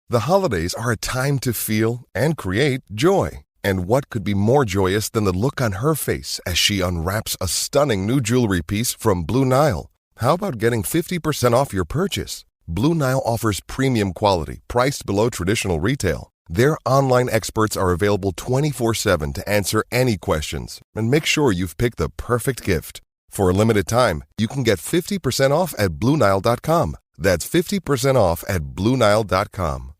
The holidays are a time to feel and create joy. And what could be more joyous than the look on her face as she unwraps a stunning new jewelry piece from Blue Nile? How about getting 50% off your purchase? Blue Nile offers premium quality, priced below traditional retail. Their online experts are available 24/7 to answer any questions and make sure you've picked the perfect gift. For a limited time, you can get 50% off at BlueNile.com. That's 50% off at BlueNile.com.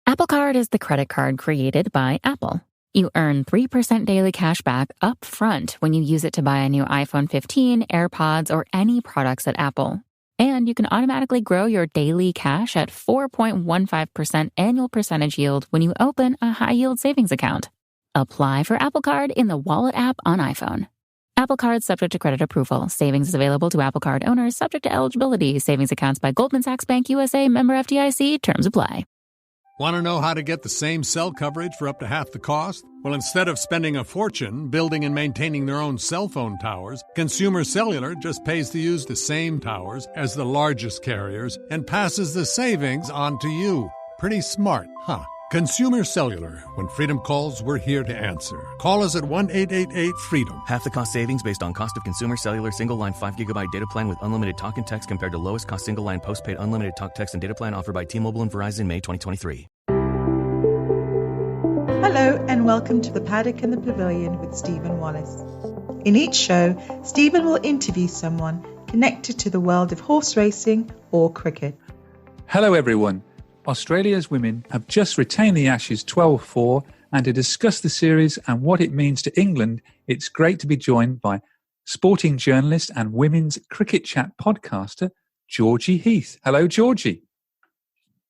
Apple Card is the credit card created by Apple. You earn 3% daily cash back up front when you use it to buy a new iPhone 15, AirPods, or any products at Apple. And you can automatically grow your daily cash at 4.15% annual percentage yield when you open a high-yield savings account. Apply for Apple Card in the Wallet app on iPhone. Apple Card subject to credit approval. Savings is available to Apple Card owners subject to eligibility. Savings accounts by Goldman Sachs Bank USA, member FDIC. Terms apply. Want to know how to get the same cell coverage for up to half the cost? Well, instead of spending a fortune building and maintaining their own cell phone towers, Consumer Cellular just pays to use the same towers as the largest carriers and passes the savings on to you. Pretty smart, huh? Consumer Cellular. When freedom calls, we're here to answer. Call us at 1-888-FREEDOM. Half the cost savings based on cost of Consumer Cellular single-line 5GB data plan with unlimited talk and text compared to lowest cost single-line postpaid unlimited talk, text, and data plan offered by T-Mobile and Verizon May 2023. Hello and welcome to the Paddock and the Pavilion with Stephen Wallace. In each show, Stephen will interview someone connected to the world of horse racing or cricket. Hello everyone. Australia's women have just retained the Ashes 12-4, and to discuss the series and what it means to England, it's great to be joined by sporting journalist and women's cricket chat podcaster, Georgie Heath. Hello, Georgie.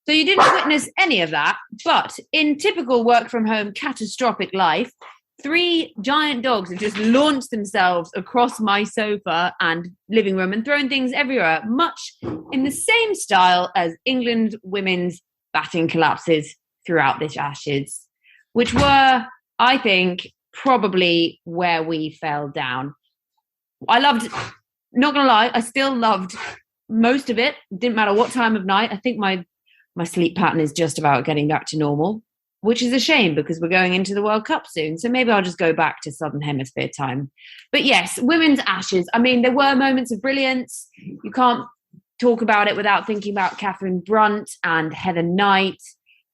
So you didn't witness any of that, but in typical work-from-home catastrophic life, 3 giant dogs have just launched themselves across my sofa and living room and thrown things everywhere, much in the same style as England women's batting collapses throughout this Ashes, which were, I think, probably where we fell down. I loved, not going to lie, I still loved most of it. Didn't matter what time of night. I think my sleep pattern is just about getting back to normal, which is a shame because we're going into the World Cup soon. So maybe I'll just go back to Southern Hemisphere time. But yes, women's Ashes. I mean, there were moments of brilliance. You can't talk about it without thinking about Catherine Brunt and Heather Knight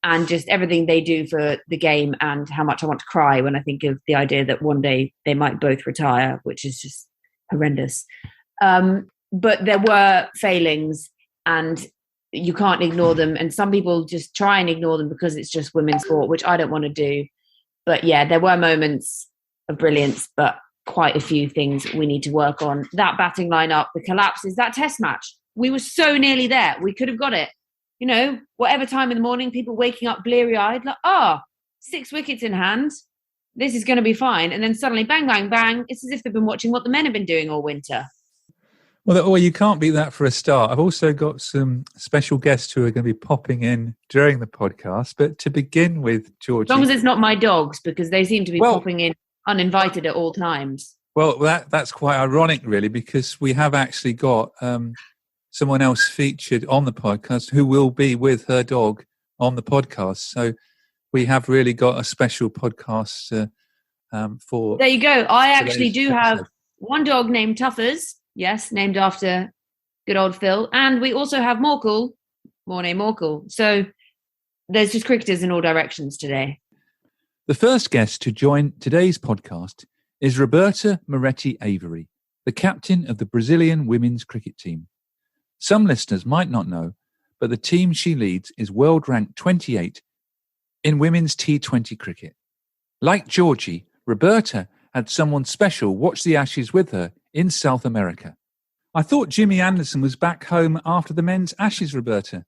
and just everything they do for the game and how much I want to cry when I think of the idea that one day they might both retire, which is just horrendous. But there were failings and you can't ignore them. And some people just try and ignore them because it's just women's sport, which I don't want to do. But yeah, there were moments of brilliance, but quite a few things we need to work on. That batting lineup, the collapses, that test match, we were so nearly there. We could have got it. You know, whatever time in the morning, people waking up bleary-eyed, like, 6 wickets in hand. This is going to be fine. And then suddenly, bang, bang, bang. It's as if they've been watching what the men have been doing all winter. Well, you can't beat that for a start. I've also got some special guests who are going to be popping in during the podcast. But to begin with, Georgie... As long as it's not my dogs, because they seem to be popping in uninvited at all times. Well, that's quite ironic, really, because we have actually got someone else featured on the podcast who will be with her dog on the podcast. So we have really got a special podcast for... There you go. I actually do have one dog named Tuffers. Yes, named after good old Phil. And we also have Morkel, Morne Morkel. So there's just cricketers in all directions today. The first guest to join today's podcast is Roberta Moretti Avery, the captain of the Brazilian women's cricket team. Some listeners might not know, but the team she leads is world ranked 28 in women's T20 cricket. Like Georgie, Roberta had someone special watch the Ashes with her in South America. I thought Jimmy Anderson was back home after the men's Ashes, Roberta.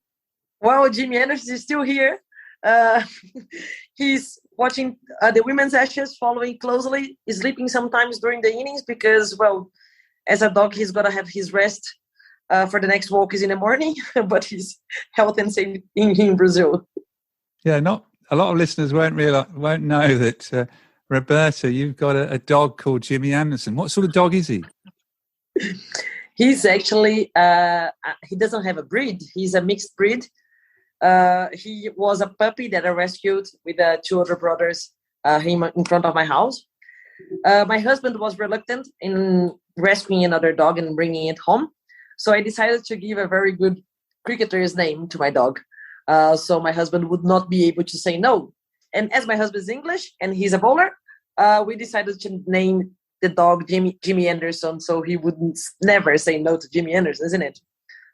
Well, Jimmy Anderson is still here. He's watching the women's Ashes, following closely. He's sleeping sometimes during the innings because, well, as a dog, he's got to have his rest for the next walk is in the morning, but he's healthy and safe in Brazil. Yeah, not a lot of listeners won't know that... Roberta, you've got a dog called Jimmy Anderson. What sort of dog is he? He's actually, he doesn't have a breed. He's a mixed breed. He was a puppy that I rescued with 2 other brothers him in front of my house. My husband was reluctant in rescuing another dog and bringing it home. So I decided to give a very good cricketer's name to my dog. So my husband would not be able to say no. And as my husband's English and he's a bowler, we decided to name the dog Jimmy Anderson, so he wouldn't never say no to Jimmy Anderson, isn't it?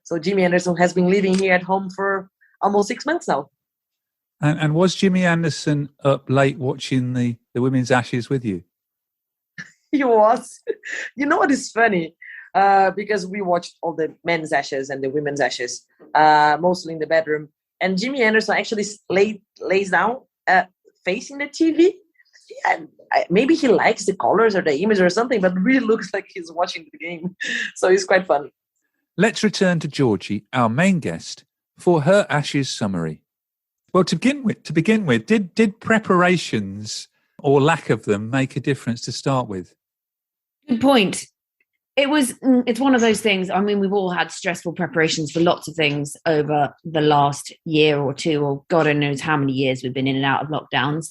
So Jimmy Anderson has been living here at home for almost 6 months now. And was Jimmy Anderson up late watching the Women's Ashes with you? He was. You know what is funny? Because we watched all the men's Ashes and the women's Ashes, mostly in the bedroom. And Jimmy Anderson actually lays down facing the TV. Maybe he likes the colors or the image or something, but really looks like he's watching the game. So it's quite fun. Let's return to Georgie, our main guest, for her Ashes summary. Well, to begin with, did preparations or lack of them make a difference to start with? Good point. It's one of those things. I mean, we've all had stressful preparations for lots of things over the last year or two, or God only knows how many years we've been in and out of lockdowns.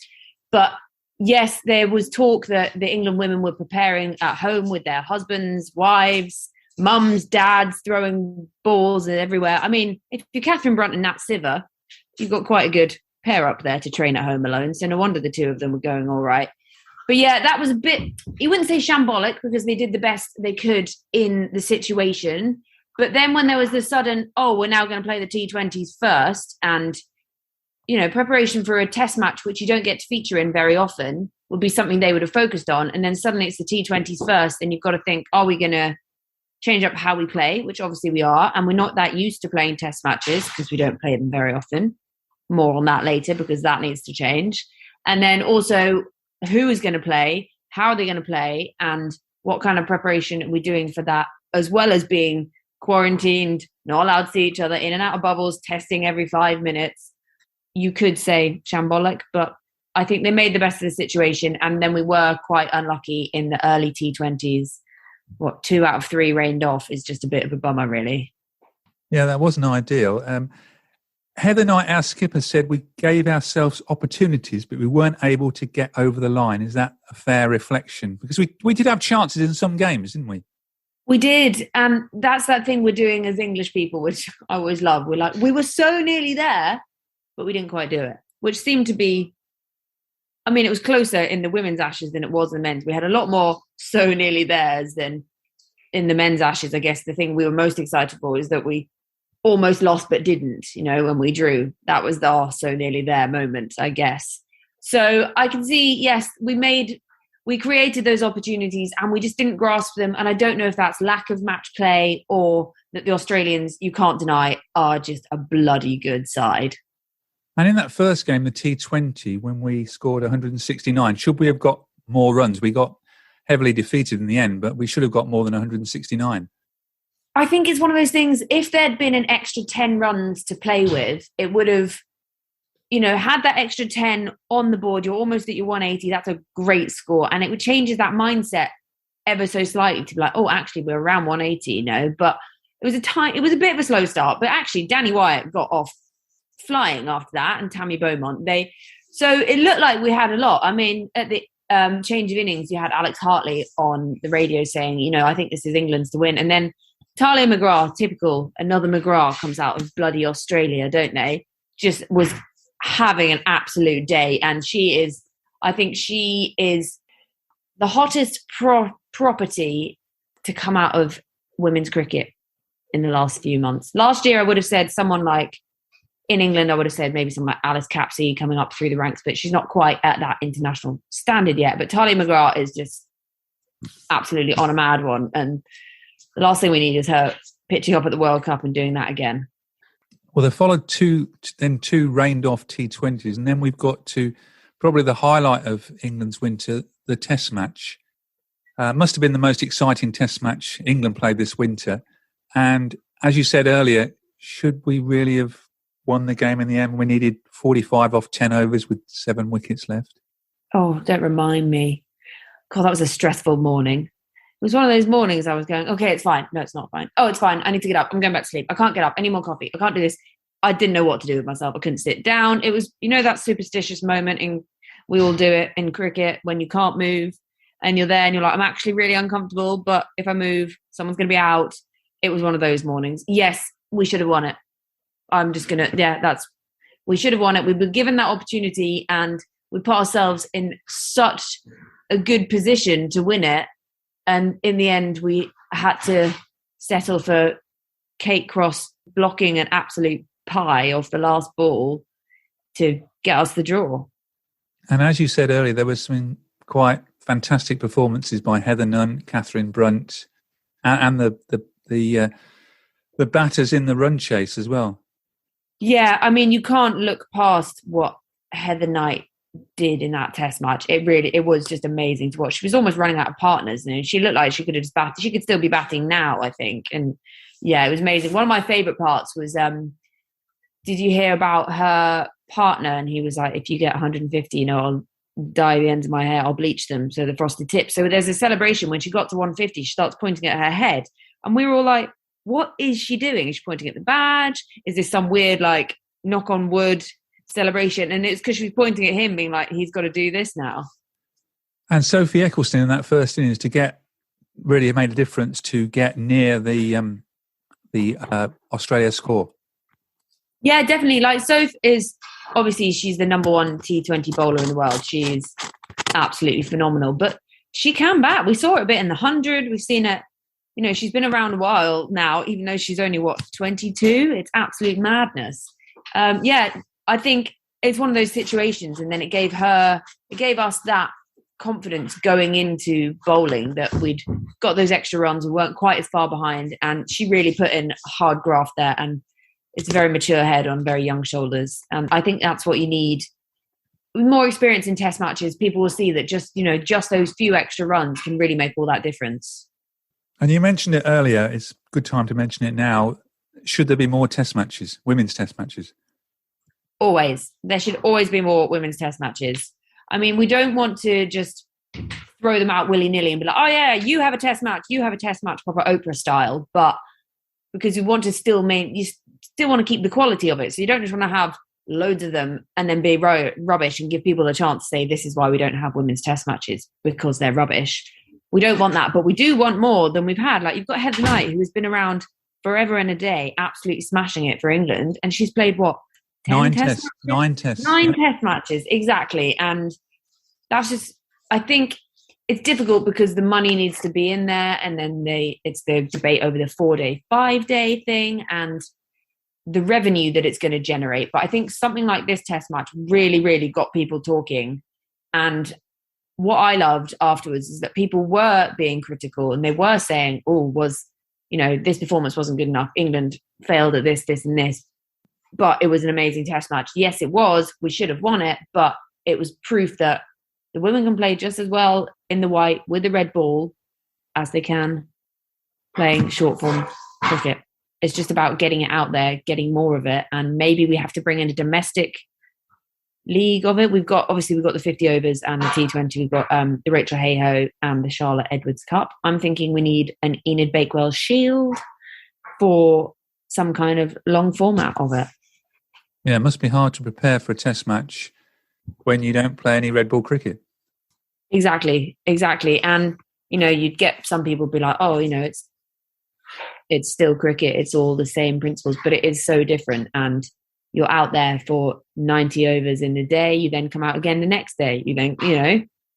But yes, there was talk that the England women were preparing at home with their husbands, wives, mums, dads, throwing balls everywhere. I mean, if you're Kathryn Brunt and Nat Siver, you've got quite a good pair up there to train at home alone. So no wonder the two of them were going all right. But yeah, that was a bit, you wouldn't say shambolic because they did the best they could in the situation. But then when there was the sudden, we're now going to play the T20s first, and, preparation for a test match, which you don't get to feature in very often, would be something they would have focused on. And then suddenly it's the T20s first, and you've got to think, are we going to change up how we play? Which obviously we are. And we're not that used to playing test matches because we don't play them very often. More on that later because that needs to change. And then also, who is going to play, how are they going to play, and what kind of preparation are we doing for that, as well as being quarantined, not allowed to see each other, in and out of bubbles, testing every 5 minutes. You could say shambolic, but I think they made the best of the situation. And then we were quite unlucky in the early T20s. 2 out of 3 rained off is just a bit of a bummer, really. Yeah, that wasn't ideal. Heather Knight, our skipper, said we gave ourselves opportunities, but we weren't able to get over the line. Is that a fair reflection? Because we did have chances in some games, didn't we? We did. And that's that thing we're doing as English people, which I always love. We're like, we were so nearly there, but we didn't quite do it, which seemed to be, I mean, it was closer in the women's Ashes than it was in the men's. We had a lot more so nearly theirs than in the men's Ashes. I guess the thing we were most excited for is that we almost lost but didn't, when we drew. That was the so nearly there moment, I guess. So I can see, yes, we created those opportunities and we just didn't grasp them. And I don't know if that's lack of match play or that the Australians, you can't deny, are just a bloody good side. And in that first game, the T20, when we scored 169, should we have got more runs? We got heavily defeated in the end, but we should have got more than 169. I think it's one of those things, if there'd been an extra 10 runs to play with, it would have, had that extra 10 on the board, you're almost at your 180, that's a great score. And it changes that mindset ever so slightly to be like, actually, we're around 180, But it was a bit of a slow start. But actually, Danny Wyatt got off flying after that, and Tammy Beaumont. So it looked like we had a lot. I mean, at the change of innings, you had Alex Hartley on the radio saying, I think this is England's to win. And then Talia McGrath, typical, another McGrath comes out of bloody Australia, don't they? Just was having an absolute day. And I think she is the hottest property to come out of women's cricket in the last few months. Last year, I would have said someone like, in England, I would have said maybe someone like Alice Capsey coming up through the ranks, but she's not quite at that international standard yet. But Talia McGrath is just absolutely on a mad one. And the last thing we need is her pitching up at the World Cup and doing that again. Well, they followed two rained off T20s, and then we've got to probably the highlight of England's winter, the Test match. Must have been the most exciting Test match England played this winter. And as you said earlier, should we really have won the game in the end? We needed 45 off 10 overs with 7 wickets left. Oh, don't remind me. God, that was a stressful morning. It was one of those mornings I was going, okay, it's fine. No, it's not fine. Oh, it's fine. I need to get up. I'm going back to sleep. I can't get up. I need more coffee. I can't do this. I didn't know what to do with myself. I couldn't sit down. It was, that superstitious moment, and we all do it in cricket when you can't move and you're there and you're like, I'm actually really uncomfortable, but if I move, someone's going to be out. It was one of those mornings. Yes, we should have won it. We should have won it. We were given that opportunity and we put ourselves in such a good position to win it. And in the end, we had to settle for Kate Cross blocking an absolute pie off the last ball to get us the draw. And as you said earlier, there was some quite fantastic performances by Heather Nunn, Catherine Brunt, and the batters in the run chase as well. Yeah, I mean, you can't look past what Heather Knight did in that test match. It was just amazing to watch. She was almost running out of partners, and she looked like she could have just batted. She could still be batting now, I think. And yeah, it was amazing. One of my favourite parts was, did you hear about her partner? And he was like, if you get 150, I'll dye the ends of my hair, I'll bleach them, so the frosted tips. So there's a celebration when she got to 150, she starts pointing at her head. And we were all like, what is she doing? Is she pointing at the badge? Is this some weird, like, knock on wood celebration? And it's because she was pointing at him, being like, he's got to do this now. And Sophie Eccleston in that first innings really made a difference to get near the Australia score. Yeah, definitely. Like, Soph is, obviously, she's the number one T20 bowler in the world. She's absolutely phenomenal. But she can bat. We saw it a bit in the 100. We've seen it, she's been around a while now, even though she's only, 22? It's absolute madness. I think it's one of those situations. And then it gave us that confidence going into bowling that we'd got those extra runs and weren't quite as far behind. And she really put in hard graft there. And it's a very mature head on very young shoulders. I think that's what you need. With more experience in test matches, people will see that just those few extra runs can really make all that difference. And you mentioned it earlier. It's a good time to mention it now. Should there be more test matches, women's test matches? Always. There should always be more women's test matches. I mean, we don't want to just throw them out willy-nilly and be like, oh yeah, you have a test match, proper Oprah style. But because you want to still want to keep the quality of it. So you don't just want to have loads of them and then be rubbish and give people a chance to say, this is why we don't have women's test matches, because they're rubbish. We don't want that, but we do want more than we've had. Like, you've got Heather Knight, who has been around forever and a day, absolutely smashing it for England. And she's played, 9 tests. 9 tests. 9 test matches, exactly. And that's just, I think it's difficult because the money needs to be in there, and then it's the debate over the 4-day, 5-day thing and the revenue that it's going to generate. But I think something like this test match really, really got people talking. And what I loved afterwards is that people were being critical and they were saying, this performance wasn't good enough. England failed at this, this and this. But it was an amazing test match. Yes, it was. We should have won it. But it was proof that the women can play just as well in the white with the red ball as they can playing short form cricket. It's just about getting it out there, getting more of it. And maybe we have to bring in a domestic league of it. We've got the 50 overs and the T20. We've got the Rachel Hayhoe and the Charlotte Edwards Cup. I'm thinking we need an Enid Bakewell Shield for some kind of long format of it. Yeah, it must be hard to prepare for a test match when you don't play any red ball cricket. Exactly. And, you'd get some people be like, it's still cricket. It's all the same principles, but it is so different. And you're out there for 90 overs in a day. You then come out again the next day. You then,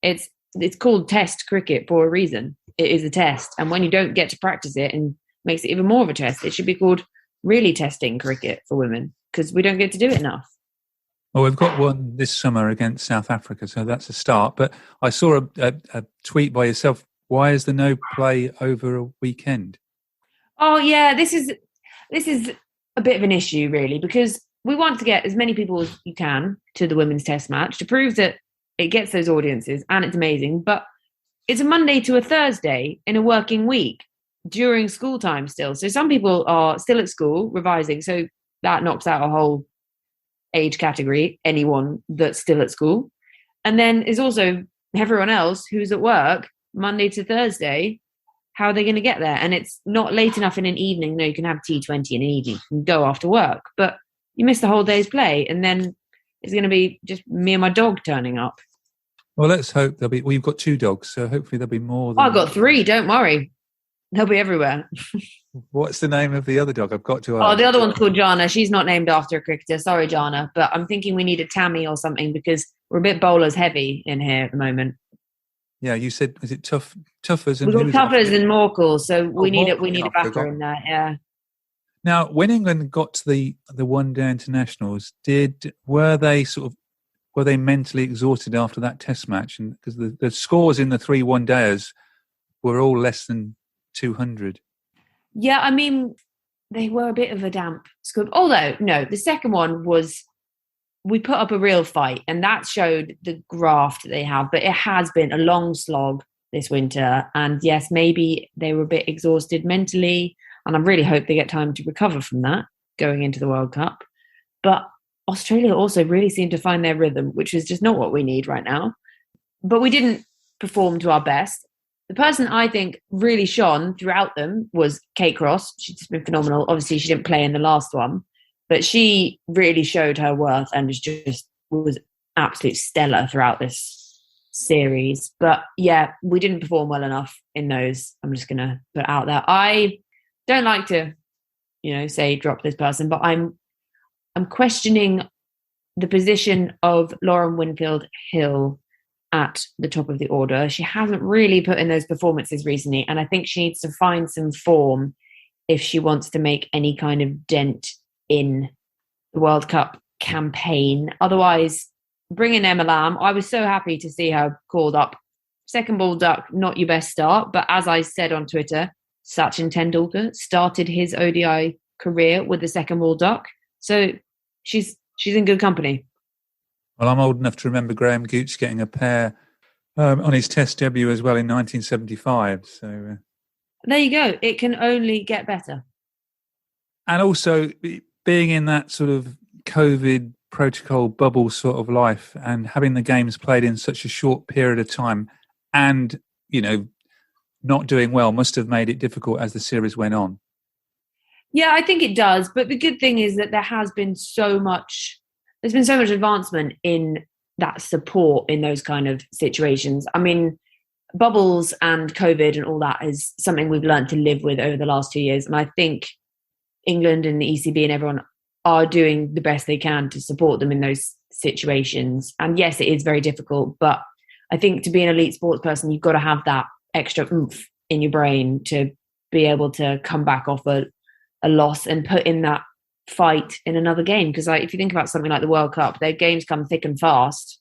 it's called test cricket for a reason. It is a test. And when you don't get to practice it and makes it even more of a test, it should be called really testing cricket for women, because we don't get to do it enough. Well, we've got one this summer against South Africa, so that's a start. But I saw a tweet by yourself. Why is there no play over a weekend? Oh, yeah, this is a bit of an issue, really, because we want to get as many people as you can to the women's test match to prove that it gets those audiences and it's amazing. But it's a Monday to a Thursday in a working week during school time still. So some people are still at school revising. So that knocks out a whole age category, anyone that's still at school. And then there's also everyone else who's at work Monday to Thursday. How are they going to get there? And it's not late enough in an evening. No, you can have T20 in an evening and go after work. But you miss the whole day's play, and then it's going to be just me and my dog turning up. Well, let's hope there'll be. We've got 2 dogs, so hopefully there'll be more. I've got 3. Don't worry, they'll be everywhere. What's the name of the other dog? I've got to ask. Oh, the other one's called Jana. She's not named after a cricketer. Sorry, Jana, but I'm thinking we need a Tammy or something because we're a bit bowlers heavy in here at the moment. Yeah, you said, is it Tuffers? We've got Tuffers and Morkel, so we need Morkel, a batter in there. Yeah. Now, when England got to the one-day internationals, were they mentally exhausted after that Test match? And because the scores in the 3 one-dayers were all less than 200. Yeah, I mean, they were a bit of a damp squad. Although, no, the second one was, we put up a real fight, and that showed the graft that they have. But it has been a long slog this winter. And yes, maybe they were a bit exhausted mentally. And I really hope they get time to recover from that going into the World Cup. But Australia also really seemed to find their rhythm, which is just not what we need right now. But we didn't perform to our best. The person I think really shone throughout them was Kate Cross. She's just been phenomenal. Obviously, she didn't play in the last one, but she really showed her worth and was absolute stellar throughout this series. But yeah, we didn't perform well enough in those. I'm just going to put out there. I don't like to, say drop this person, but I'm questioning the position of Lauren Winfield-Hill at the top of the order. She hasn't really put in those performances recently, and I think she needs to find some form if she wants to make any kind of dent in the World Cup campaign. Otherwise, bring in Emma Lamb. I was so happy to see her called up. Second ball duck, not your best start, but as I said on Twitter, Sachin Tendulkar started his ODI career with the second ball duck. So she's in good company. Well, I'm old enough to remember Graham Gooch getting a pair on his Test debut as well in 1975. So there you go. It can only get better. And also being in that sort of COVID protocol bubble sort of life and having the games played in such a short period of time and, not doing well must have made it difficult as the series went on. Yeah, I think it does. But the good thing is that there's been so much advancement in that support in those kind of situations. I mean, bubbles and COVID and all that is something we've learned to live with over the last 2 years. And I think England and the ECB and everyone are doing the best they can to support them in those situations. And yes, it is very difficult, but I think to be an elite sports person, you've got to have that extra oomph in your brain to be able to come back off a loss and put in that fight in another game. Because if you think about something like the World Cup, their games come thick and fast,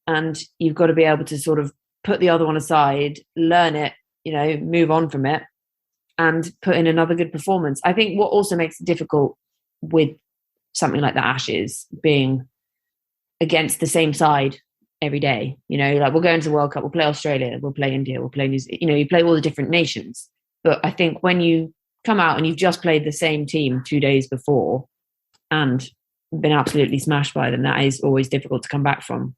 and you've got to be able to sort of put the other one aside, learn it, move on from it, and put in another good performance. I think what also makes it difficult with something like the Ashes being against the same side every day, like we'll go into the World Cup, we'll play Australia, we'll play India, we'll play New Zealand, you play all the different nations. But I think when you come out and you've just played the same team 2 days before and been absolutely smashed by them, that is always difficult to come back from.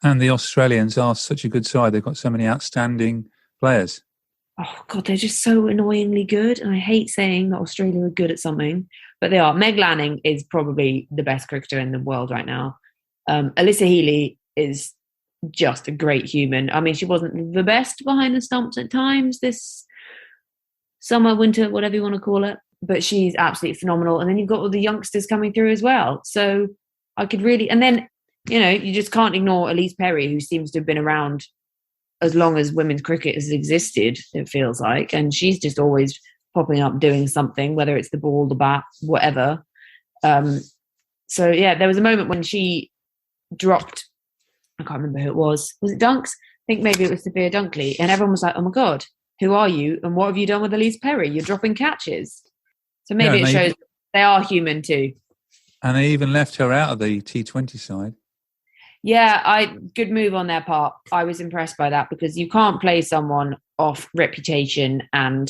And the Australians are such a good side. They've got so many outstanding players. Oh, God, they're just so annoyingly good. And I hate saying that Australia are good at something, but they are. Meg Lanning is probably the best cricketer in the world right now. Alyssa Healy is just a great human. I mean, she wasn't the best behind the stumps at times this summer, winter, whatever you want to call it, but she's absolutely phenomenal. And then you've got all the youngsters coming through as well. So I could really, and then, you just can't ignore Elise Perry, who seems to have been around as long as women's cricket has existed, it feels like. And she's just always popping up doing something, whether it's the ball, the bat, whatever. So yeah, there was a moment when she dropped, I can't remember who it was. Was it Dunks? I think maybe it was Sophia Dunkley. And everyone was like, oh my God, who are you? And what have you done with Elise Perry? You're dropping catches. So maybe it shows they are human too. And they even left her out of the T20 side. Yeah, good move on their part. I was impressed by that because you can't play someone off reputation and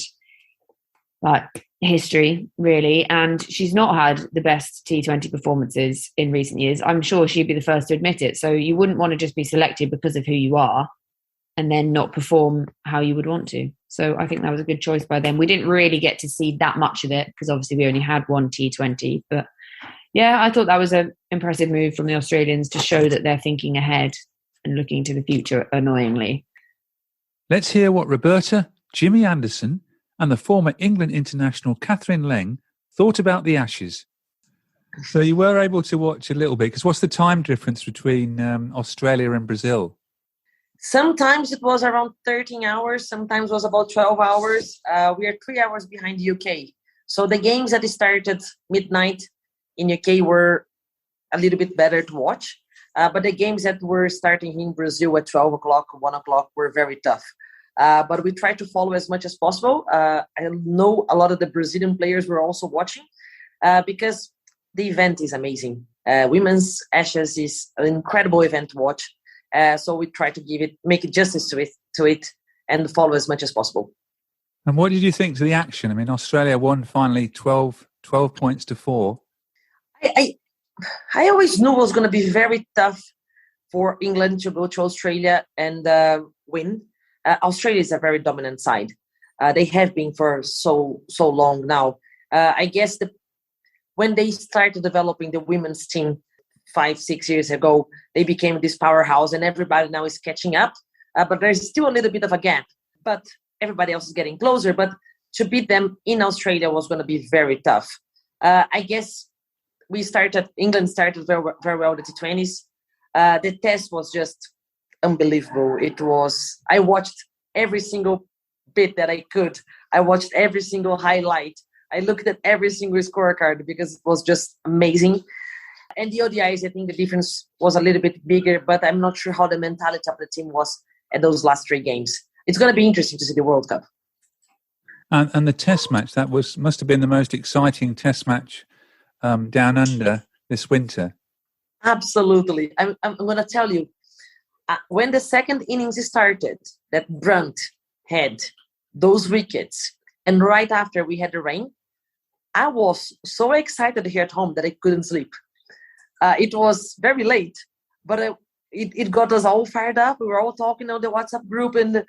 history, really. And she's not had the best T20 performances in recent years. I'm sure she'd be the first to admit it. So you wouldn't want to just be selected because of who you are and then not perform how you would want to. So I think that was a good choice by them. We didn't really get to see that much of it because obviously we only had one T20. But Yeah, I thought that was an impressive move from the Australians to show that they're thinking ahead and looking to the future, annoyingly. Let's hear what Roberta, Jimmy Anderson and the former England international Kathryn Leng thought about the Ashes. So you were able to watch a little bit, because what's the time difference between Australia and Brazil? Sometimes it was around 13 hours. Sometimes it was about 12 hours. We are 3 hours behind the UK. So the games that started midnight in UK were a little bit better to watch. But the games that were starting in Brazil at 12 o'clock, 1 o'clock were very tough. But we tried to follow as much as possible. I know a lot of the Brazilian players were also watching because the event is amazing. Women's Ashes is an incredible event to watch. So we try to make it justice to it and follow as much as possible. And what did you think to the action? I mean, Australia won finally 12 points to 4. I always knew it was going to be very tough for England to go to Australia and win. Australia is a very dominant side. They have been for so long now. I guess when they started developing the women's team 5-6 years ago, they became this powerhouse and everybody now is catching up. But there's still a little bit of a gap. But everybody else is getting closer. But to beat them in Australia was going to be very tough. I guess England started very, very well the T20s. The test was just unbelievable. I watched every single bit that I could. I watched every single highlight. I looked at every single scorecard because it was just amazing. And the ODIs, I think the difference was a little bit bigger, but I'm not sure how the mentality of the team was at those last 3 games. It's going to be interesting to see the World Cup. And the test match, that must have been the most exciting test match down under this winter. Absolutely. I'm going to tell you, when the second innings started, that Brunt had those wickets, and right after we had the rain, I was so excited here at home that I couldn't sleep. It was very late, but it got us all fired up. We were all talking on the WhatsApp group and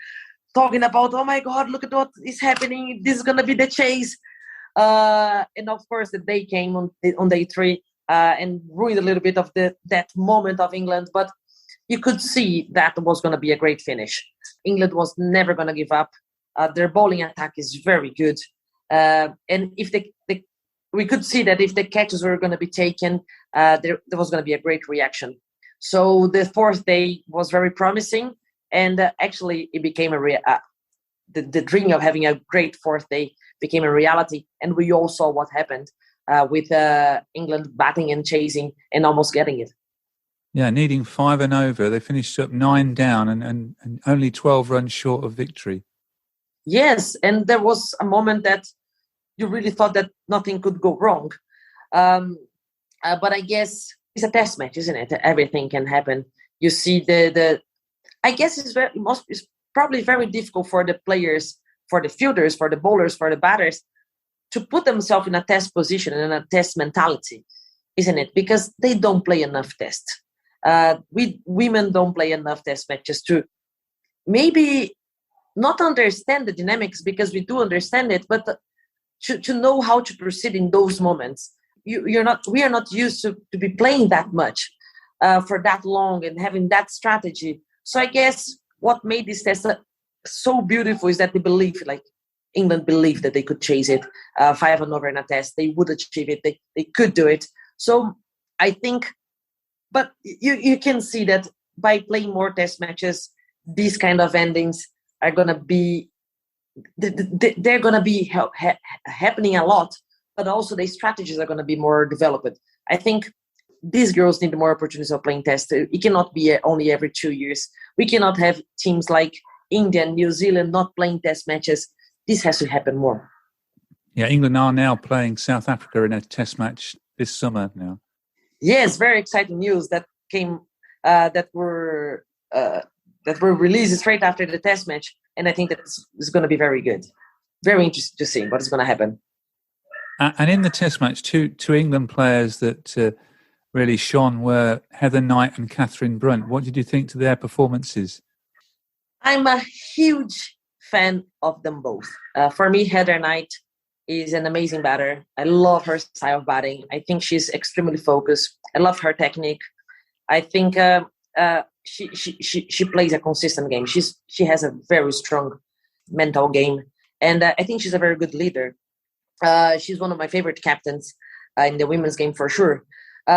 talking about, oh my God, look at what is happening. This is going to be the chase. And of course, the day came on day 3 and ruined a little bit of that moment of England. But you could see that was going to be a great finish. England was never going to give up. Their bowling attack is very good. And if we could see that if the catches were going to be taken, there was going to be a great reaction. So the 4th day was very promising. And actually, it became the dream of having a great 4th day became a reality. And we all saw what happened with England batting and chasing and almost getting it. Yeah, needing 5 and over. They finished up 9 down and only 12 runs short of victory. Yes, and there was a moment that you really thought that nothing could go wrong. But I guess it's a test match, isn't it? Everything can happen. You see I guess it's probably very difficult for the players, for the fielders, for the bowlers, for the batters to put themselves in a test position and in a test mentality, isn't it? Because they don't play enough tests. Women don't play enough test matches to maybe not understand the dynamics, because we do understand it, but to know how to proceed in those moments. We are not used to be playing that much for that long and having that strategy. So I guess what made this test so beautiful is that they believe, like England believed that they could chase it 5 and over in a test. They would achieve it. They could do it. So I think, but you can see that by playing more test matches, these kind of endings are going to be, they're going to be happening a lot, but also the strategies are going to be more developed. I think these girls need more opportunities of playing tests. It cannot be only every 2 years. We cannot have teams like India and New Zealand not playing test matches. This has to happen more. Yeah, England are now playing South Africa in a test match this summer now. Yes, very exciting news that came that were released straight after the test match, and I think that it's going to be very good. Very interesting to see what is going to happen. And in the test match, two England players that really shone were Heather Knight and Catherine Brunt. What did you think to their performances? I'm a huge fan of them both. For me, Heather Knight is an amazing batter. I love her style of batting. I think she's extremely focused. I love her technique. I think she plays a consistent game. She has a very strong mental game, and I think she's a very good leader. She's one of my favorite captains in the women's game for sure.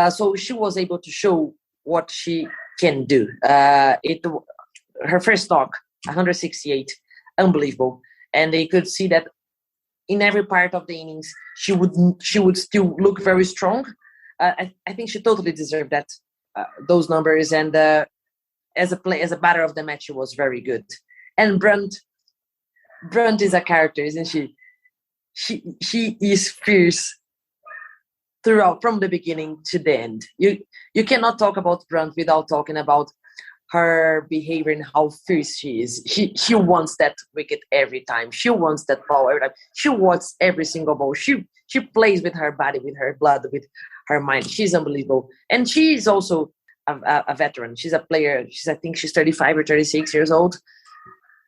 So she was able to show what she can do. Her first stock, 168, unbelievable, and they could see that in every part of the innings she would still look very strong. I think she totally deserved that those numbers, and as a batter of the match, she was very good. And Brunt is a character, isn't she? She is fierce throughout, from the beginning to the end. You cannot talk about Brunt without talking about her behavior and how fierce she is. She wants that wicket every time. She wants that ball every time. She wants every single ball. She plays with her body, with her blood, with her mind. She's unbelievable. And she is also a veteran. She's a player. I think she's 35 or 36 years old.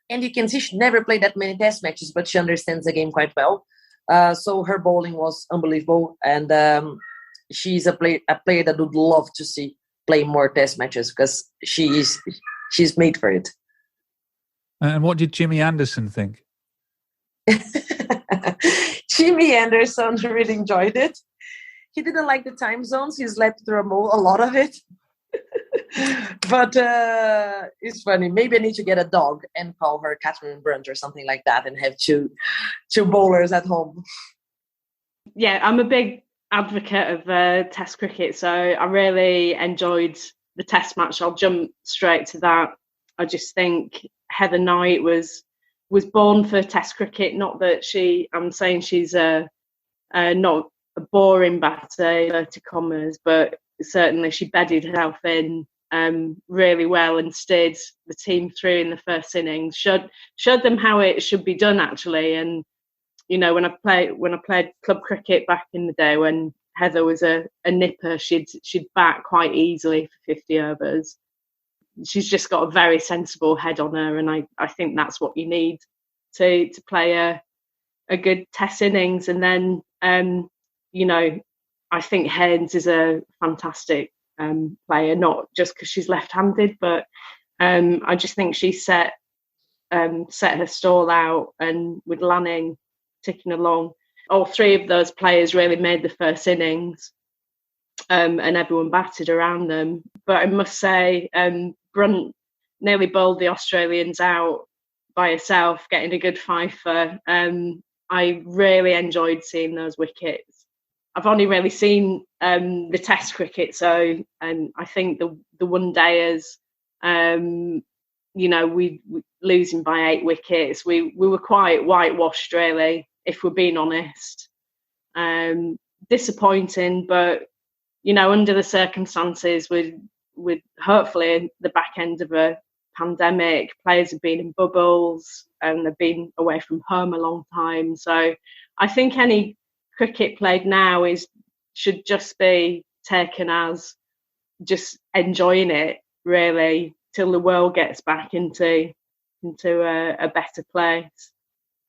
And you can see she never played that many test matches, but she understands the game quite well. So her bowling was unbelievable. And she's a player that would love to see play more test matches, because she's made for it. And what did Jimmy Anderson think? Jimmy Anderson really enjoyed it. He didn't like the time zones. He slept through a lot of it. But it's funny. Maybe I need to get a dog and call her Kathryn Brunt or something like that, and have two bowlers at home. Yeah, I'm a big advocate of Test cricket, so I really enjoyed the Test match. I'll jump straight to that. I just think Heather Knight was born for Test cricket. Not that I'm saying she's not a boring batter, inverted commas, but certainly she bedded herself in really well and steered the team through in the first innings. Showed them how it should be done, actually. And you know, when I played club cricket back in the day, when Heather was a nipper, she'd bat quite easily for 50 overs. She's just got a very sensible head on her, and I think that's what you need to play a good Test innings. And then you know, I think Haynes is a fantastic player, not just because she's left-handed, but I just think she set her stall out, and with Lanning ticking along, all three of those players really made the first innings, and everyone batted around them. But I must say, Brunt nearly bowled the Australians out by herself, getting a good fifer. I really enjoyed seeing those wickets. I've only really seen the Test cricket, so I think the one-dayers, you know, we losing by 8 wickets. We were quite whitewashed, really, if we're being honest. Disappointing, but you know, under the circumstances, with hopefully the back end of a pandemic, players have been in bubbles and they've been away from home a long time. So I think any cricket played now should just be taken as just enjoying it, really, till the world gets back into a better place.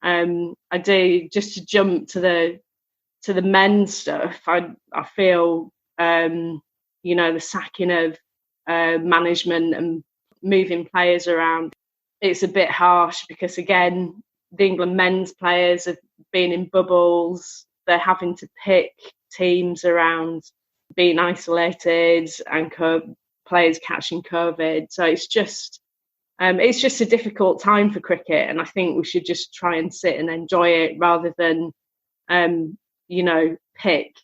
I do, just to jump to the men's stuff. I feel you know, the sacking of management and moving players around, it's a bit harsh, because again, the England men's players have been in bubbles. They're having to pick teams around being isolated and players catching COVID. So it's just a difficult time for cricket, and I think we should just try and sit and enjoy it rather than you know, pick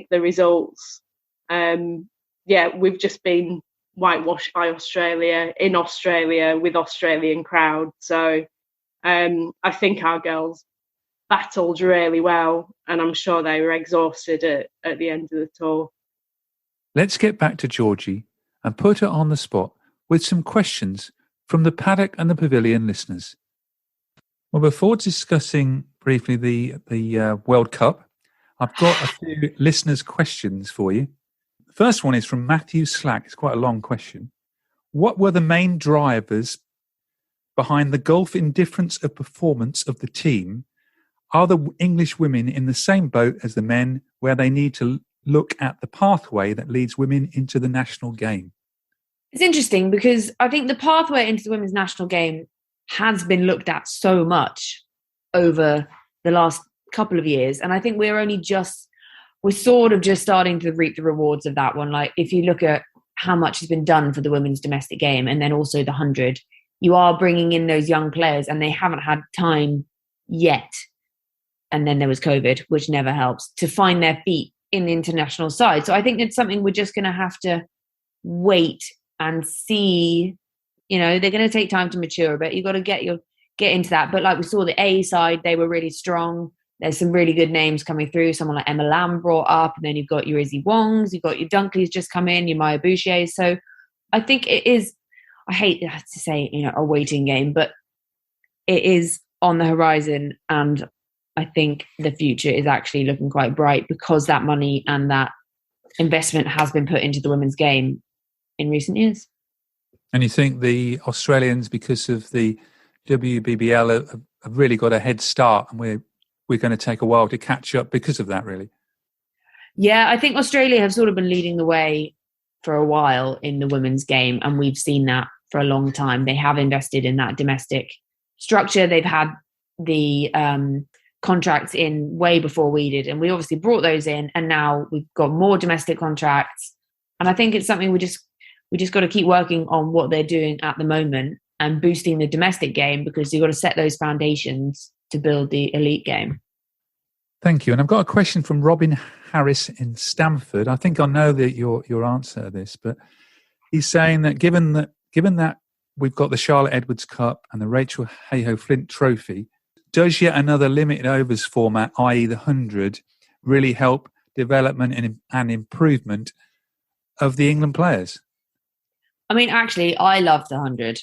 the results. Yeah, we've just been whitewashed by Australia, in Australia, with Australian crowd. So I think our girls battled really well, and I'm sure they were exhausted at the end of the tour. Let's get back to Georgie and put her on the spot with some questions from the Paddock and the Pavilion listeners. Well, before discussing briefly the World Cup, I've got a few listeners' questions for you. The first one is from Matthew Slack. It's quite a long question. What were the main drivers behind the golf indifference of performance of the team Are the English women in the same boat as the men, where they need to look at the pathway that leads women into the national game? It's interesting because I think the pathway into the women's national game has been looked at so much over the last couple of years. And I think we're sort of just starting to reap the rewards of that one. Like if you look at how much has been done for the women's domestic game and then also the 100, you are bringing in those young players and they haven't had time yet. And then there was COVID, which never helps, to find their feet in the international side. So I think it's something we're just going to have to wait and see. You know, they're going to take time to mature, but you've got to get into that. But like we saw the A side, they were really strong. There's some really good names coming through. Someone like Emma Lamb brought up, and then you've got your Izzy Wongs, you've got your Dunkley's just come in, your Maya Boucher. So I think it is, I hate to say, a waiting game, but it is on the horizon. And I think the future is actually looking quite bright because that money and that investment has been put into the women's game in recent years. And you think the Australians, because of the WBBL, have really got a head start, and we're going to take a while to catch up because of that, really? Yeah, I think Australia have sort of been leading the way for a while in the women's game, and we've seen that for a long time. They have invested in that domestic structure. They've had the contracts in way before we did, and we obviously brought those in, and now we've got more domestic contracts. And I think it's something we just got to keep working on what they're doing at the moment and boosting the domestic game, because you've got to set those foundations to build the elite game. Thank you. And I've got a question from Robin Harris in Stamford. I think I know that your answer to this, but he's saying that given that we've got the Charlotte Edwards Cup and the Rachel Hayhoe Flint Trophy, does yet another limited overs format, i.e. the 100, really help development and improvement of the England players? I mean, actually, I love the 100.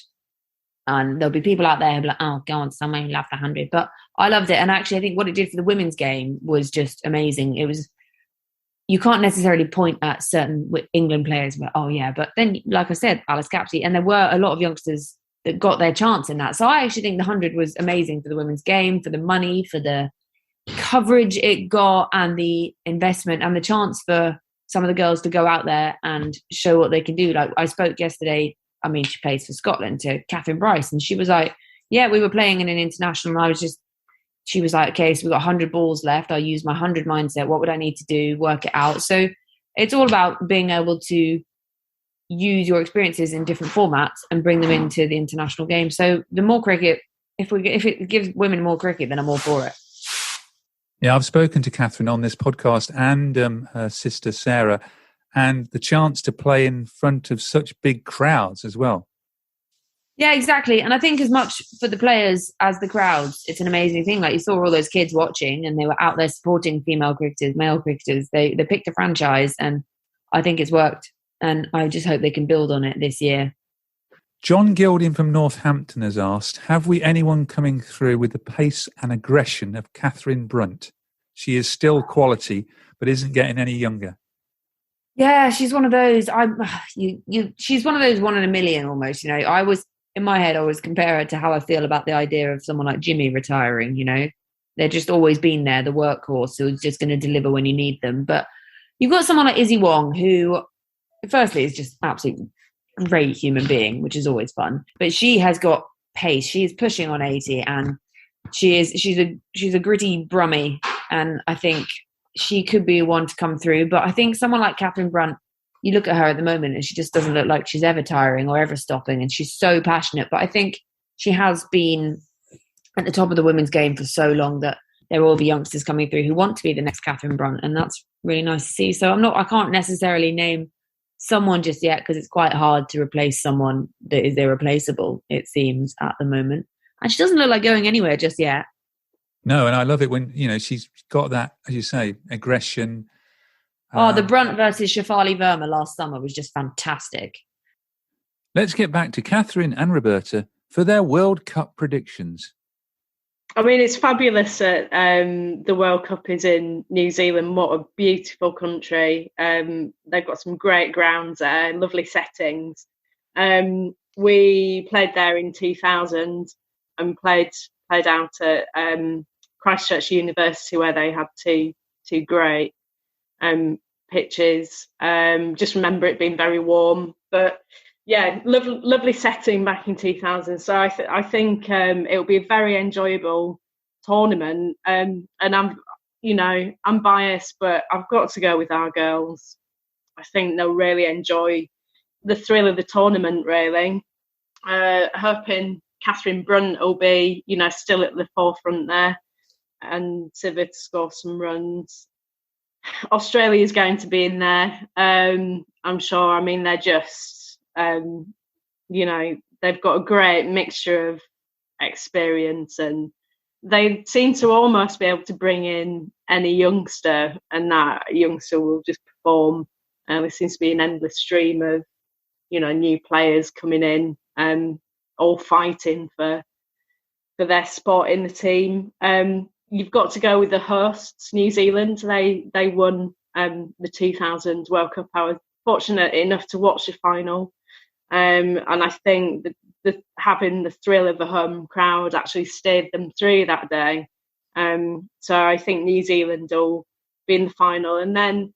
And there'll be people out there who'll be like, oh, God, someone who loved the 100. But I loved it. And actually, I think what it did for the women's game was just amazing. It was, you can't necessarily point at certain England players, but oh, yeah. But then, like I said, Alice Capsey, and there were a lot of youngsters that got their chance in that. So I actually think the 100 was amazing for the women's game, for the money, for the coverage it got, and the investment and the chance for some of the girls to go out there and show what they can do. Like I spoke yesterday, I mean, she plays for Scotland, to Kathryn Bryce, and she was like, yeah, we were playing in an international, and she was like, okay, so we've got 100 balls left. I'll use my 100 mindset. What would I need to do? Work it out. So it's all about being able to use your experiences in different formats and bring them into the international game. So the more cricket, if it gives women more cricket, then I'm all for it. Yeah, I've spoken to Kathryn on this podcast and her sister Sarah, and the chance to play in front of such big crowds as well. Yeah, exactly. And I think as much for the players as the crowds, it's an amazing thing. Like you saw all those kids watching, and they were out there supporting female cricketers, male cricketers. They picked a franchise, and I think it's worked. And I just hope they can build on it this year. John Gilding from Northampton has asked, have we anyone coming through with the pace and aggression of Catherine Brunt? She is still quality, but isn't getting any younger. Yeah, she's one of those. She's one of those 1 in a million almost. I was in my head, I always compare her to how I feel about the idea of someone like Jimmy retiring. They're just always been there, the workhorse who's just going to deliver when you need them. But you've got someone like Izzy Wong, who, firstly, is just absolutely great human being, which is always fun. But she has got pace. She is pushing on 80, and she's a gritty brummie, and I think she could be one to come through. But I think someone like Catherine Brunt, you look at her at the moment and she just doesn't look like she's ever tiring or ever stopping, and she's so passionate. But I think she has been at the top of the women's game for so long that there will be youngsters coming through who want to be the next Catherine Brunt, and that's really nice to see. So I can't necessarily name someone just yet, because it's quite hard to replace someone that is irreplaceable, it seems, at the moment. And she doesn't look like going anywhere just yet. No, and I love it when, she's got that, as you say, aggression. The Brunt versus Shafali Verma last summer was just fantastic. Let's get back to Kathryn and Roberta for their World Cup predictions. I mean, it's fabulous that the World Cup is in New Zealand. What a beautiful country. They've got some great grounds there, lovely settings. We played there in 2000 and played out at Christchurch University, where they had two great pitches. Just remember it being very warm, but yeah, lovely setting back in 2000. So I think it'll be a very enjoyable tournament. And I'm biased, but I've got to go with our girls. I think they'll really enjoy the thrill of the tournament, really. Hoping Catherine Brunt will be, still at the forefront there and Sivert to score some runs. Australia's going to be in there, I'm sure. I mean, they're just, they've got a great mixture of experience, and they seem to almost be able to bring in any youngster, and that youngster will just perform. There seems to be an endless stream of, new players coming in, all fighting for their spot in the team. You've got to go with the hosts, New Zealand. They won the 2000 World Cup. I was fortunate enough to watch the final, and I think that having the thrill of the home crowd actually steered them through that day. So I think New Zealand will be in the final, and then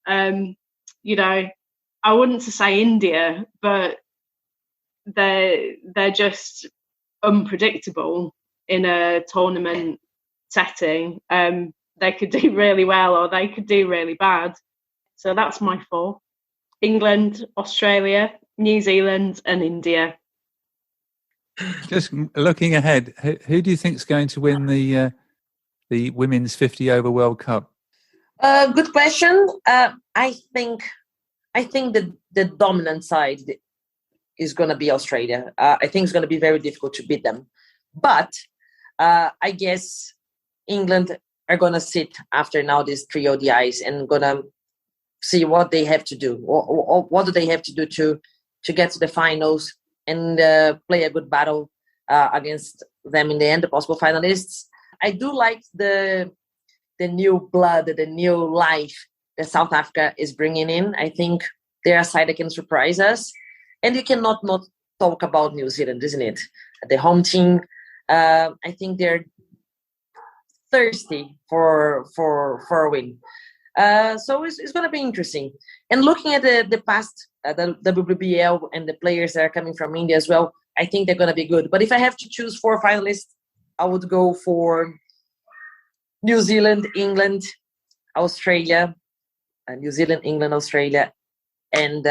I wouldn't say India, but they're just unpredictable in a tournament setting. They could do really well or they could do really bad. So that's my four: England, Australia, New Zealand and India. Just looking ahead, who do you think is going to win the Women's 50 Over World Cup? Good question. I think the dominant side is going to be Australia. I think it's going to be very difficult to beat them. But I guess England are going to sit after now these 3 ODIs and going to see what they have to do. Or what do they have to do to get to the finals and play a good battle against them in the end, the possible finalists. I do like the new blood, the new life that South Africa is bringing in. I think they're a side that can surprise us. And you cannot not talk about New Zealand, isn't it? The home team, I think they're thirsty for a win. So it's going to be interesting. And looking at the past, the WBL and the players that are coming from India as well, I think they're going to be good. But if I have to choose 4 finalists, I would go for New Zealand, England, Australia, New Zealand, England, Australia, and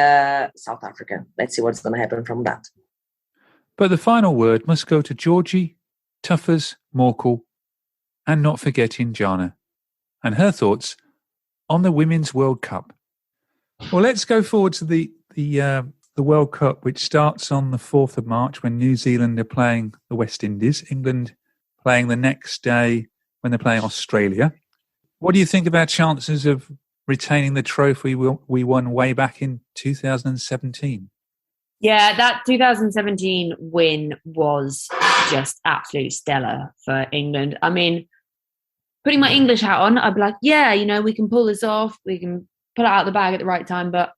South Africa. Let's see what's going to happen from that. But the final word must go to Georgie, Tuffers, Morkel, and not forgetting Jana, and her thoughts on the Women's World Cup. Well, let's go forward to the World Cup, which starts on the 4th of March when New Zealand are playing the West Indies, England playing the next day when they're playing Australia. What do you think of our chances of retaining the trophy we won way back in 2017? Yeah, that 2017 win was just absolutely stellar for England. I mean, putting my English hat on, I'd be like, yeah, we can pull this off. We can pull it out of the bag at the right time. But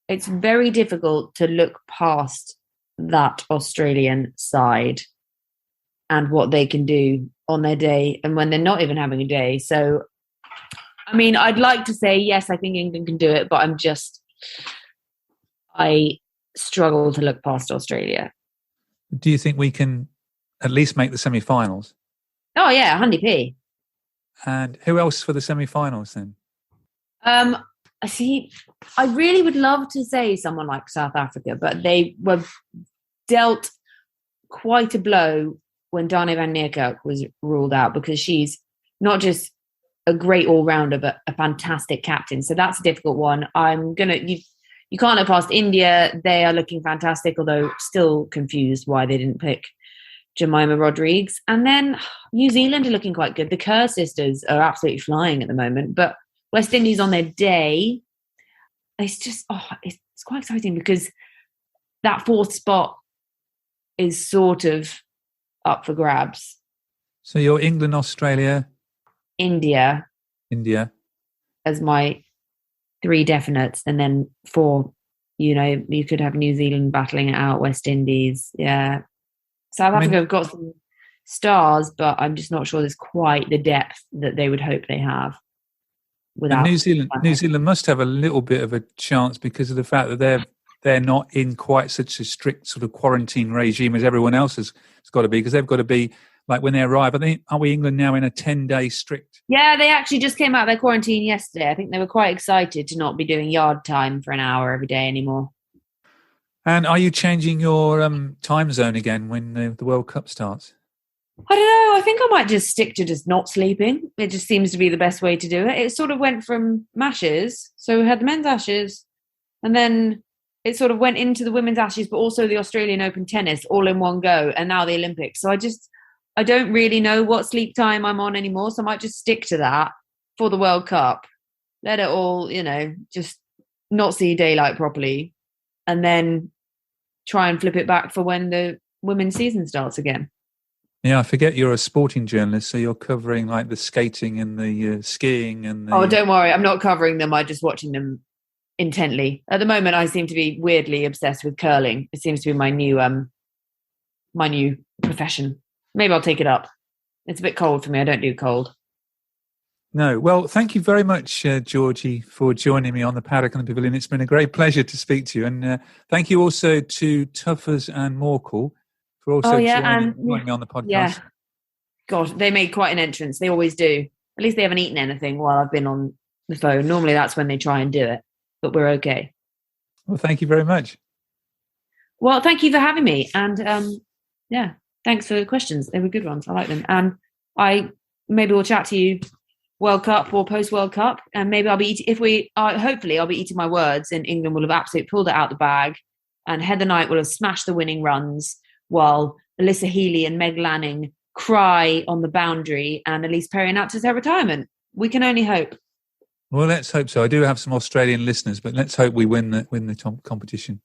it's very difficult to look past that Australian side and what they can do on their day and when they're not even having a day. So, I mean, I'd like to say, yes, I think England can do it, but I struggle to look past Australia. Do you think we can at least make the semi-finals? Oh, yeah, 100p. And who else for the semi-finals then? I really would love to say someone like South Africa, but they were dealt quite a blow when Dane van Niekerk was ruled out, because she's not just a great all-rounder, but a fantastic captain. So that's a difficult one. You can't look past India. They are looking fantastic, although still confused why they didn't pick Jemima Rodrigues. And then New Zealand are looking quite good. The Kerr sisters are absolutely flying at the moment. But West Indies on their day, it's just, it's quite exciting because that 4th spot is sort of up for grabs. So you're England, Australia, India as my 3 definites, and then 4, you could have New Zealand battling it out, West Indies. Yeah. South Africa have got stars, but I'm just not sure there's quite the depth that they would hope they have. Without New Zealand must have a little bit of a chance because of the fact that they're not in quite such a strict sort of quarantine regime as everyone else has got to be, because they've got to be, like, when they arrive. Are we England now in a 10-day strict? Yeah, they actually just came out of their quarantine yesterday. I think they were quite excited to not be doing yard time for an hour every day anymore. And are you changing your time zone again when the World Cup starts? I don't know. I think I might just stick to just not sleeping. It just seems to be the best way to do it. It sort of went from Ashes. So we had the men's Ashes, and then it sort of went into the women's Ashes, but also the Australian Open tennis all in one go, and now the Olympics. So I don't really know what sleep time I'm on anymore. So I might just stick to that for the World Cup. Let it all, just not see daylight properly, and then try and flip it back for when the women's season starts again. Yeah, I forget you're a sporting journalist, so you're covering like the skating and the skiing and. Oh, don't worry, I'm not covering them. I'm just watching them intently. At the moment, I seem to be weirdly obsessed with curling. It seems to be my new profession. Maybe I'll take it up. It's a bit cold for me. I don't do cold. No. Well, thank you very much, Georgie, for joining me on the Paddock and the Pavilion. It's been a great pleasure to speak to you. And thank you also to Tuffers and Morkel for also joining me on the podcast. Yeah. God, they made quite an entrance. They always do. At least they haven't eaten anything while I've been on the phone. Normally that's when they try and do it, but we're okay. Well, thank you very much. Well, thank you for having me. And thanks for the questions. They were good ones. I like them. And maybe we'll chat to you World Cup or post World Cup, and maybe I'll be hopefully I'll be eating my words, and England will have absolutely pulled it out the bag, and Heather Knight will have smashed the winning runs while Alyssa Healy and Meg Lanning cry on the boundary, and Elise Perry announces her retirement. We can only hope. Well, let's hope so. I do have some Australian listeners, but let's hope we win the competition.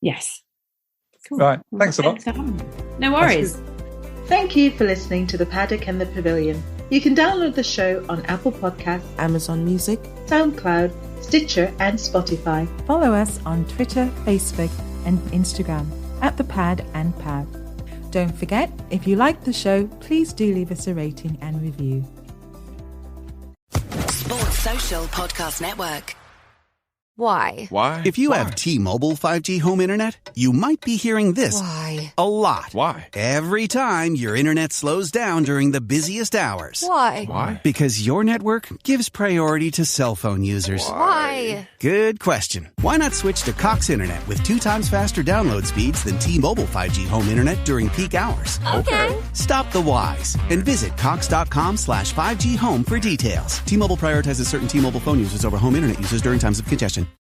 Yes. Cool. Right. Thanks a lot. No worries. Thank you for listening to The Paddock and the Pavilion. You can download the show on Apple Podcasts, Amazon Music, SoundCloud, Stitcher and Spotify. Follow us on Twitter, Facebook and Instagram at The Pad and Pad. Don't forget, if you like the show, please do leave us a rating and review. Sports Social Podcast Network. Why? If you have T-Mobile 5G home internet, you might be hearing this a lot. Why? Every time your internet slows down during the busiest hours. Why? Because your network gives priority to cell phone users. Why? Good question. Why not switch to Cox Internet with 2 times faster download speeds than T-Mobile 5G home internet during peak hours? Okay. Stop the whys and visit cox.com/5G home for details. T-Mobile prioritizes certain T-Mobile phone users over home internet users during times of congestion.